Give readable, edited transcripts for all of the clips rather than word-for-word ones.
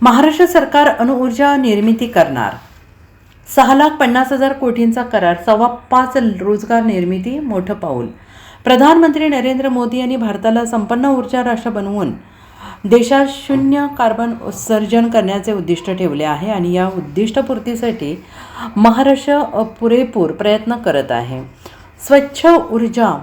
महाराष्ट्र सरकार अणुऊर्जा निर्मिती करणार. 6,50,000 कोटींचा करार, 5.25 रोजगार निर्मिती, मोठं पाऊल. प्रधानमंत्री नरेंद्र मोदी यांनी भारताला संपन्न ऊर्जा राष्ट्र बनवून देशात शून्य कार्बन उत्सर्जन करण्याचे उद्दिष्ट ठेवले आहे आणि या उद्दिष्टपूर्तीसाठी महाराष्ट्र पुरेपूर प्रयत्न करत आहे. स्वच्छ ऊर्जा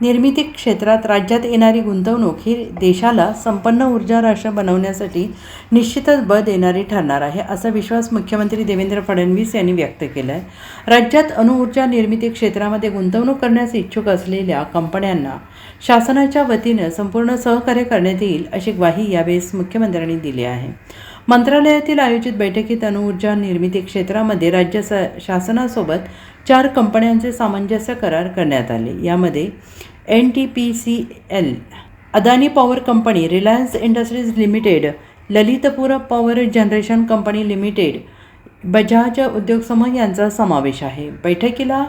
निर्मिती क्षेत्रात राज्यात येणारी गुंतवणूक ही देशाला संपन्न ऊर्जा राष्ट्र बनवण्यासाठी निश्चितच बळ देणारी ठरणार आहे, असा विश्वास मुख्यमंत्री देवेंद्र फडणवीस यांनी व्यक्त केला आहे. राज्यात अणुऊर्जा निर्मिती क्षेत्रामध्ये गुंतवणूक करण्यास इच्छुक असलेल्या कंपन्यांना शासनाच्या वतीनं संपूर्ण सहकार्य करण्यात येईल, अशी ग्वाही यावेळेस मुख्यमंत्र्यांनी दिली आहे. मंत्रालयातील आयोजित बैठकीत अणुऊर्जा निर्मिती क्षेत्रामध्ये राज्य शासनासोबत 4 कंपन्यांचे सामंजस्य करार करण्यात आले. यामध्ये NTPCL, Adani power company, Reliance industries limited, Lalitpur power generation company limited, Bajaj उद्योग समूह यांचा समावेश आहे. बैठकीला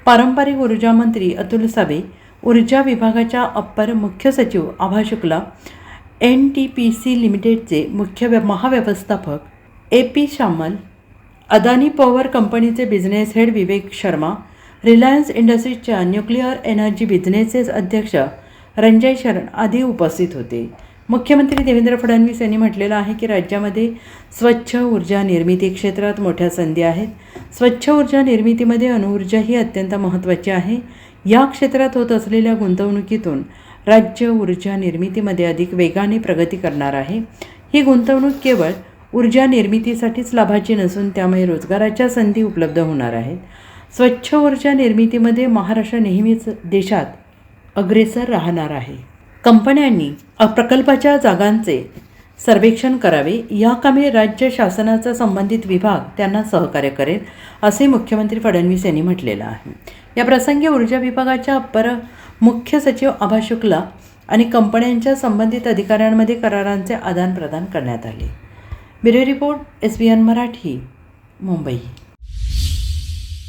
पारंपरिक ऊर्जा मंत्री अतुल सावे, ऊर्जा विभागाच्या अप्पर मुख्य सचिव आभा शुक्ला, NTPC लिमिटेडचे मुख्य महाव्यवस्थापक AP शामल, अदानी पॉवर कंपनीचे business head Vivek Sharma, Reliance इंडस्ट्रीजच्या न्यूक्लिअर एनर्जी बिझनेसेस अध्यक्ष रंजय शरण आदी उपस्थित होते. मुख्यमंत्री देवेंद्र फडणवीस यांनी म्हटलेलं आहे की राज्यामध्ये स्वच्छ ऊर्जा निर्मिती क्षेत्रात मोठ्या संधी आहेत. स्वच्छ ऊर्जा निर्मितीमध्ये अणुऊर्जा ही अत्यंत महत्त्वाची आहे. या क्षेत्रात होत असलेल्या गुंतवणुकीतून राज्य ऊर्जा निर्मितीमध्ये अधिक वेगाने प्रगती करणार आहे. ही गुंतवणूक केवळ ऊर्जा निर्मितीसाठीच लाभाची नसून त्यामुळे रोजगाराच्या संधी उपलब्ध होणार आहेत. स्वच्छ ऊर्जा निर्मितीमध्ये महाराष्ट्र नेहमीच देशात अग्रेसर राहणार आहे. कंपन्यांनी प्रकल्पाच्या जागांचे सर्वेक्षण करावे. या कामी राज्य शासनाचा संबंधित विभाग त्यांना सहकार्य करेल, असे मुख्यमंत्री फडणवीस यांनी म्हटलेलं आहे. या प्रसंगी ऊर्जा विभागाच्या अप्पर मुख्य सचिव आभा शुक्ला आणि कंपन्यांच्या संबंधित अधिकाऱ्यांमध्ये करारांचे आदानप्रदान करण्यात आले. Bureau report, SBN Marathi, Mumbai.